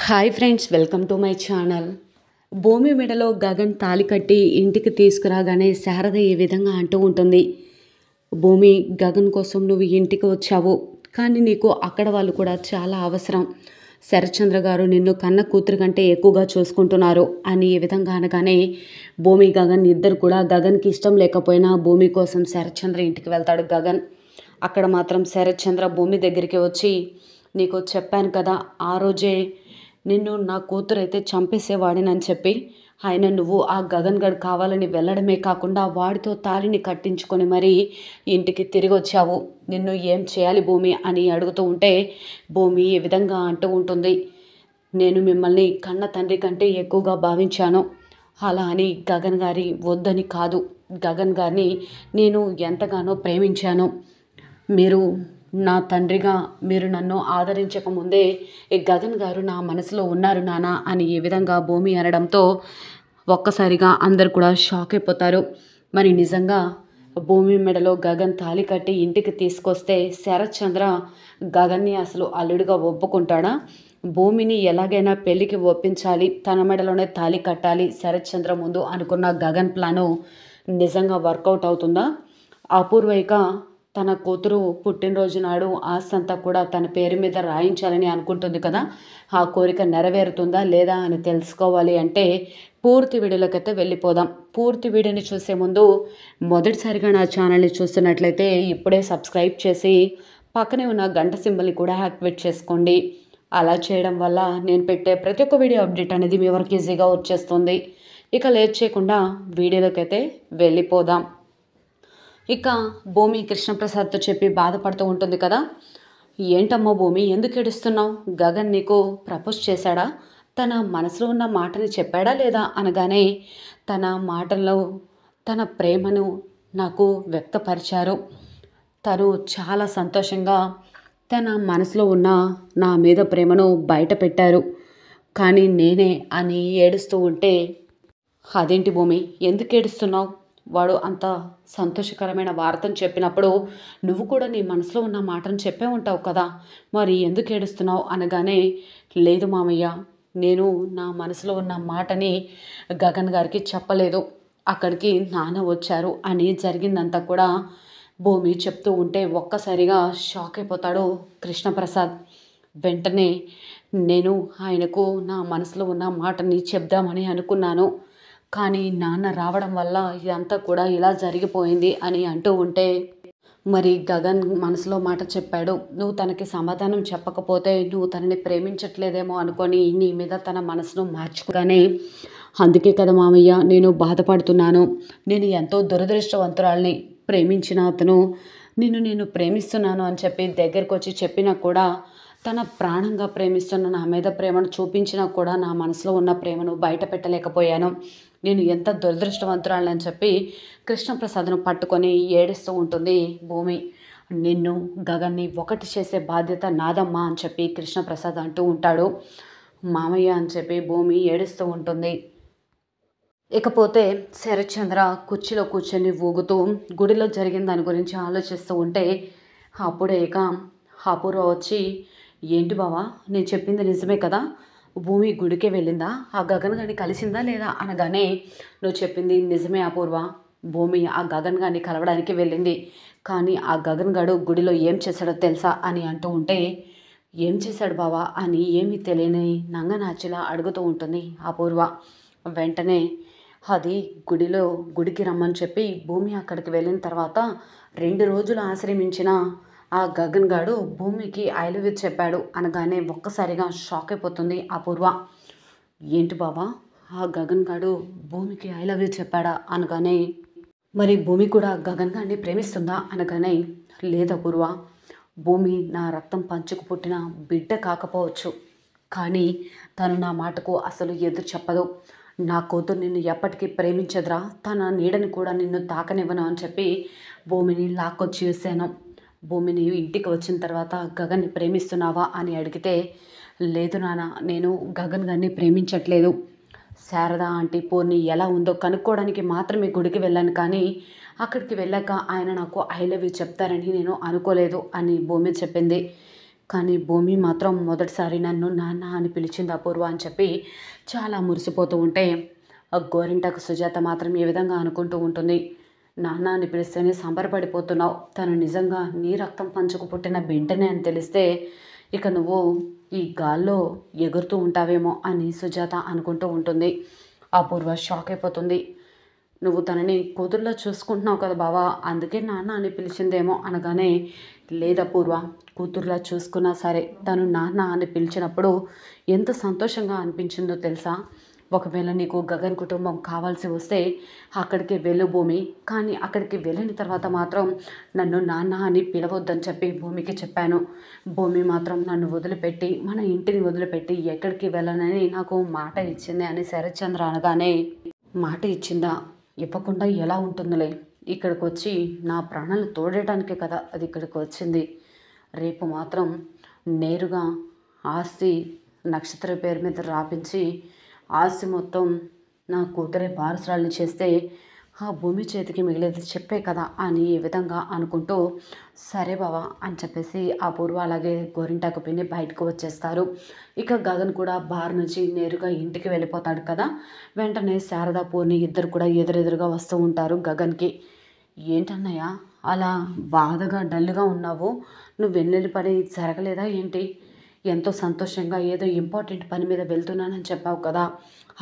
Hi friends, welcome to my channel. భూమి మెడలో గగన్ తాళి కట్టి ఇంటికి తీసుకురాగానే శారద ఈ విధంగా అంటూ ఉంటుంది. భూమి, గగన్ కోసం నువ్వు ఇంటికి వచ్చావు, కానీ నీకు అక్కడ వాళ్ళు కూడా చాలా అవసరం. శరత్చంద్ర గారు నిన్ను కన్న కూతురు కంటే ఎక్కువగా చూసుకుంటున్నారు అని ఈ విధంగా అనగానే భూమి, గగన్ ఇద్దరు కూడా గగన్కి ఇష్టం లేకపోయినా భూమి కోసం శరత్చంద్ర ఇంటికి వెళ్తాడు గగన్. అక్కడ మాత్రం శరత్చంద్ర భూమి దగ్గరికి వచ్చి, నీకు చెప్పాను కదా ఆ రోజే నిన్ను నా కూతురు అయితే చంపేసేవాడినని చెప్పి, ఆయన నువ్వు ఆ గగన్ గడ్ కావాలని వెళ్ళడమే కాకుండా వాడితో తాళిని కట్టించుకొని మరీ ఇంటికి తిరిగి వచ్చావు. నిన్ను ఏం చేయాలి భూమి అని అడుగుతూ ఉంటే భూమి ఈ విధంగా అంటూ ఉంటుంది, నేను మిమ్మల్ని కన్న తండ్రి కంటే ఎక్కువగా భావించాను. అలా అని గగన్ గారి వద్దని కాదు, గగన్ గారిని నేను ఎంతగానో ప్రేమించాను. మీరు నా తండ్రిగా మీరు నన్ను ఆదరించకముందే ఈ గగన్ గారు నా మనసులో ఉన్నారు నాన్న అని ఈ విధంగా భూమి అనడంతో ఒక్కసారిగా అందరు కూడా షాక్ అయిపోతారు. మరి నిజంగా భూమి మెడలో గగన్ తాళి కట్టి ఇంటికి తీసుకొస్తే శరత్చంద్ర గగన్ని అసలు అల్లుడిగా ఒప్పుకుంటాడా? భూమిని ఎలాగైనా పెళ్ళికి ఒప్పించాలి, తన మెడలోనే తాళి కట్టాలి శరత్చంద్ర ముందు అనుకున్న గగన్ ప్లాను నిజంగా వర్కౌట్ అవుతుందా? అపూర్వైక తన కూతురు పుట్టినరోజు నాడు ఆస్తంతా కూడా తన పేరు మీద రాయించాలని అనుకుంటుంది కదా, ఆ కోరిక నెరవేరుతుందా లేదా అని తెలుసుకోవాలి అంటే పూర్తి వీడియోలోకైతే వెళ్ళిపోదాం. పూర్తి వీడియోని చూసే ముందు మొదటిసారిగా నా ఛానల్ని చూస్తున్నట్లయితే ఇప్పుడే సబ్స్క్రైబ్ చేసి పక్కనే ఉన్న గంట సింబల్ని కూడా యాక్టివేట్ చేసుకోండి. అలా చేయడం వల్ల నేను పెట్టే ప్రతి ఒక్క వీడియో అప్డేట్ అనేది మీ వరకు ఈజీగా వచ్చేస్తుంది. ఇక లేట్ చేయకుండా వీడియోలోకైతే వెళ్ళిపోదాం. ఇక భూమి కృష్ణప్రసాద్తో చెప్పి బాధపడుతూ ఉంటుంది కదా, ఏంటమ్మా భూమి, ఎందుకు ఏడుస్తున్నావు? గగన్ నీకు ప్రపోజ్ చేశాడా? తన మనసులో ఉన్న మాటని చెప్పాడా లేదా అనగానే తన మాటల్లో తన ప్రేమను నాకు వ్యక్తపరిచారు. తను చాలా సంతోషంగా తన మనసులో ఉన్న నా మీద ప్రేమను బయట పెట్టారు, కానీ నేనే అని ఏడుస్తూ ఉంటే, అదేంటి భూమి, ఎందుకు ఏడుస్తున్నావు? వాడు అంత సంతోషకరమైన వార్తను చెప్పినప్పుడు నువ్వు కూడా నీ మనసులో ఉన్న మాటను చెప్పే ఉంటావు కదా, మరి ఎందుకు ఏడుస్తున్నావు అనగానే, లేదు మామయ్య, నేను నా మనసులో ఉన్న మాటని గగన్ గారికి చెప్పలేదు, అక్కడికి నాన్న వచ్చారు అని జరిగిందంతా కూడా భూమి చెప్తూ ఉంటే ఒక్కసారిగా షాక్ అయిపోతాడు కృష్ణప్రసాద్. వెంటనే నేను ఆయనకు నా మనసులో ఉన్న మాటని చెప్దామని అనుకున్నాను, కానీ నాన్న రావడం వల్ల ఇదంతా కూడా ఇలా జరిగిపోయింది అని అంటూ ఉంటే, మరి గగన్ మనసులో మాట చెప్పాడు, నువ్వు తనకి సమాధానం చెప్పకపోతే నువ్వు తనని ప్రేమించట్లేదేమో అనుకొని నీ మీద తన మనసును మార్చుకోగానే, అందుకే కదా మామయ్య నేను బాధపడుతున్నాను. నేను ఎంతో దురదృష్టవంతురాల్ని, ప్రేమించిన అతను నేను ప్రేమిస్తున్నాను అని చెప్పి దగ్గరకు వచ్చి చెప్పినా కూడా, తన ప్రాణంగా ప్రేమిస్తున్న నా మీద ప్రేమను చూపించినా కూడా నా మనసులో ఉన్న ప్రేమను బయట పెట్టలేకపోయాను. నేను ఎంత దురదృష్టవంతురాలని చెప్పి కృష్ణప్రసాద్ను పట్టుకొని ఏడుస్తూ ఉంటుంది భూమి. నిన్ను గగన్ని ఒకటి చేసే బాధ్యత నాదమ్మా అని చెప్పి కృష్ణప్రసాద్ అంటూ ఉంటాడు. మామయ్య అని చెప్పి భూమి ఏడుస్తూ ఉంటుంది. ఇకపోతే శరత్చంద్ర కుర్చీలో కూర్చొని ఊగుతూ గుడిలో జరిగిన దాని గురించి ఆలోచిస్తూ ఉంటే అప్పుడే ఇక అపూర్వ వచ్చి, ఏంటి బావా, నేను చెప్పింది నిజమే కదా, భూమి గుడికే వెళ్ళిందా, ఆ గగన్ గారిని కలిసిందా లేదా అనగానే, నువ్వు చెప్పింది నిజమే అపూర్వ, భూమి ఆ గగన్ గారిని కలవడానికి వెళ్ళింది, కానీ ఆ గగన్ గాడు గుడిలో ఏం చేశాడో తెలుసా అని అంటూ ఉంటే, ఏం చేశాడు బావా అని ఏమీ తెలియని నంగనాచిలా అడుగుతూ ఉంటుంది అపూర్వ. వెంటనే అది గుడికి రమ్మని చెప్పి భూమి అక్కడికి వెళ్ళిన తర్వాత 2 రోజులు ఆశ్రమించిన ఆ గగన్ గాడు భూమికి ఐ లవ్ యూ చెప్పాడు అనగానే ఒక్కసారిగా షాక్ అయిపోతుంది అపూర్వ. ఏంటి బావా, ఆ గగన్ గాడు భూమికి ఐ లవ్ యూ చెప్పాడా అనగానే, మరి భూమి కూడా గగన్ గారిని ప్రేమిస్తుందా అనగానే, లేదు అపూర్వ, భూమి నా రక్తం పంచుకు పుట్టిన బిడ్డ కాకపోవచ్చు, కానీ తను నా మాటకు అసలు ఎదురు చెప్పదు. నా కూతురు నిన్ను ఎప్పటికీ ప్రేమించదురా, తన నీడని కూడా నిన్ను తాకనివ్వను అని చెప్పి భూమిని లాక్కొచ్చి వేసాను. భూమిని ఇంటికి వచ్చిన తర్వాత గగన్ని ప్రేమిస్తున్నావా అని అడిగితే, లేదు నాన్న, నేను గగన్ గారిని ప్రేమించట్లేదు. శారద ఆంటీ పూర్ణి ఎలా ఉందో కనుక్కోవడానికి మాత్రమే గుడికి వెళ్ళాను, కానీ అక్కడికి వెళ్ళాక ఆయన నాకు ఐ లవ్ యూ చెప్తారని నేను అనుకోలేదు అని భూమి చెప్పింది. కానీ భూమి మాత్రం మొదటిసారి నన్ను నాన్న అని పిలిచింది అపూర్వ అని చెప్పి చాలా మురిసిపోతూ ఉంటే, ఆ గోరింటాకు సుజాత మాత్రం ఏ విధంగా అనుకుంటూ ఉంటుంది. నాన్న అని పిలిస్తేనే సంబరపడిపోతున్నావు, తను నిజంగా నీ రక్తం పంచుకు పుట్టిన బిడ్డనే అని తెలిస్తే ఇక నువ్వు ఈ గాల్లో ఎగురుతూ ఉంటావేమో అని సుజాత అనుకుంటూ ఉంటుంది. అపూర్వ షాక్ అయిపోతుంది. నువ్వు తనని కూతుర్లా చూసుకుంటున్నావు కదా బావా, అందుకే నాన్న అని పిలిచిందేమో అనగానే, లేదా పూర్వ, కూతుర్లా చూసుకున్నా సరే తను నాన్న అని పిలిచినప్పుడు ఎంత సంతోషంగా అనిపించిందో తెలుసా. ఒకవేళ నీకు గగన్ కుటుంబం కావాల్సి వస్తే అక్కడికి వెళ్ళు భూమి, కానీ అక్కడికి వెళ్ళిన తర్వాత మాత్రం నన్ను నాన్న అని పిలవద్దని చెప్పి భూమికి చెప్పాను. భూమి మాత్రం నన్ను వదిలిపెట్టి, మన ఇంటిని వదిలిపెట్టి ఎక్కడికి వెళ్ళనని నాకు మాట ఇచ్చింది అని శరత్చంద్ర అనగానే, మాట ఇచ్చిందా, ఇవ్వకుండా ఎలా ఉంటుందిలే, ఇక్కడికి వచ్చి నా ప్రాణాలు తోడటానికే కదా అది ఇక్కడికి వచ్చింది. రేపు మాత్రం నేరుగా ఆస్తి నక్షత్ర పేరు మీద రాపించి ఆస్తి మొత్తం నా కూతురే వారసురాల్ని చేస్తే ఆ భూమి చేతికి మిగిలేది చెప్పే కదా అని ఈ విధంగా అనుకుంటూ, సరే బావా అని చెప్పేసి అపూర్వ అలాగే గోరింటాకు పిన్ని బయటకు వచ్చేస్తారు. ఇక గగన్ కూడా బార్ నుంచి నేరుగా ఇంటికి వెళ్ళిపోతాడు కదా. వెంటనే శారదా పూర్ణి ఇద్దరు కూడా ఎదురెదురుగా వస్తూ ఉంటారు గగన్కి. ఏంటన్నయ్య అలా బాధగా డల్గా ఉన్నావు, నువ్వు వెన్నెల పని జరగలేదా ఏంటి? ఎంతో సంతోషంగా ఏదో ఇంపార్టెంట్ పని మీద వెళ్తున్నానని చెప్పావు కదా,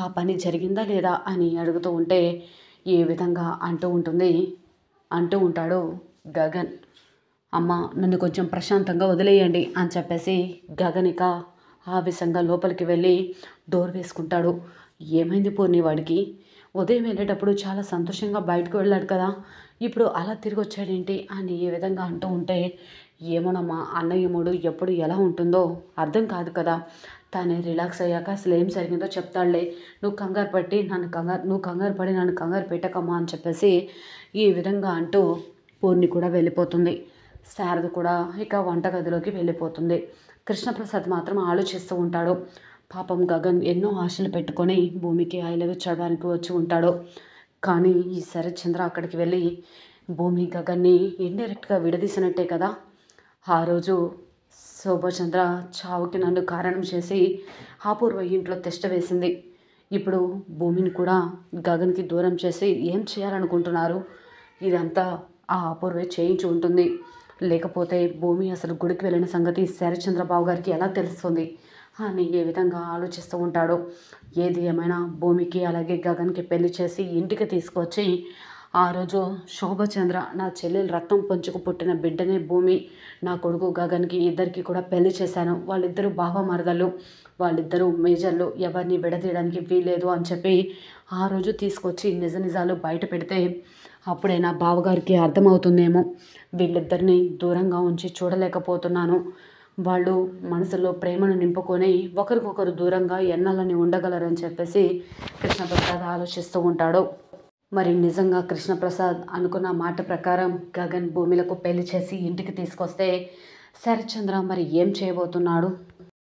ఆ పని జరిగిందా లేదా అని అడుగుతూ ఉంటే, ఏ విధంగా అంటూ ఉంటాడు గగన్. అమ్మ నన్ను కొంచెం ప్రశాంతంగా వదిలేయండి అని చెప్పేసి గగన్ ఇక ఆవేశంగా లోపలికి వెళ్ళి డోర్ వేసుకుంటాడు. ఏమైంది పూర్ణి వాడికి? ఉదయం వెళ్ళేటప్పుడు చాలా సంతోషంగా బయటకు వెళ్ళాడు కదా, ఇప్పుడు అలా తిరిగి వచ్చాడేంటి అని ఏ విధంగా అంటూ ఉంటే, ఏమోనమ్మా అన్నయ్య మూడు ఎప్పుడు ఎలా ఉంటుందో అర్థం కాదు కదా, తానే రిలాక్స్ అయ్యాక అసలు ఏం జరిగిందో చెప్తాడులే, నువ్వు కంగారు పడి నన్ను కంగారు పెట్టకమ్మా అని చెప్పేసి ఈ విధంగా అంటూ పూర్ణి కూడా వెళ్ళిపోతుంది. శారద కూడా ఇక వంటగదిలోకి వెళ్ళిపోతుంది. కృష్ణప్రసాద్ మాత్రం ఆలోచిస్తూ ఉంటాడు. పాపం గగన్ ఎన్నో ఆశలు పెట్టుకొని భూమికి ఐ లవ్ యూ చదవడానికి వచ్చి ఉంటాడు. కానీ ఈ శరత్చంద్ర అక్కడికి వెళ్ళి భూమి గగన్ని ఇండైరెక్ట్గా విడదీసినట్టే కదా. ఆ రోజు శోభచంద్ర చావుకి నన్ను కారణం చేసి అపూర్వ ఇంట్లో తిష్ట వేసింది. ఇప్పుడు భూమిని కూడా గగన్కి దూరం చేసి ఏం చేయాలనుకుంటున్నారు? ఇదంతా ఆ అపూర్వే చేయించి ఉంటుంది. లేకపోతే భూమి అసలు గుడికి వెళ్ళిన సంగతి శరత్చంద్రబాబు గారికి ఎలా తెలుస్తుంది అని ఏ విధంగా ఆలోచిస్తూ ఉంటాడు. ఏది ఏమైనా భూమికి అలాగే గగన్కి పెళ్లి చేసి ఇంటికి తీసుకొచ్చి, ఆ రోజు శోభచంద్ర నా చెల్లెలు రక్తం పంచుకు పుట్టిన బిడ్డనే భూమి, నా కొడుకు గగన్కి ఇద్దరికి కూడా పెళ్లి చేశాను, వాళ్ళిద్దరూ బావ మరదలు, వాళ్ళిద్దరూ మేజర్లు, ఎవరిని విడదీయడానికి వీల్లేదు అని చెప్పి ఆ రోజు తీసుకొచ్చి నిజ నిజాలు బయట పెడితే అప్పుడే నా బావగారికి అర్థమవుతుందేమో, వీళ్ళిద్దరిని దూరంగా ఉంచి చూడలేకపోతున్నాను, వాళ్ళు మనసులో ప్రేమను నింపుకొని ఒకరికొకరు దూరంగా ఎన్నాలని ఉండగలరని చెప్పేసి కృష్ణప్రసాద్ ఆలోచిస్తూ ఉంటాడు. మరి నిజంగా కృష్ణప్రసాద్ అనుకున్న మాట ప్రకారం గగన్ భూమిలకు పెళ్లి చేసి ఇంటికి తీసుకొస్తే శరత్చంద్ర మరి ఏం చేయబోతున్నాడు?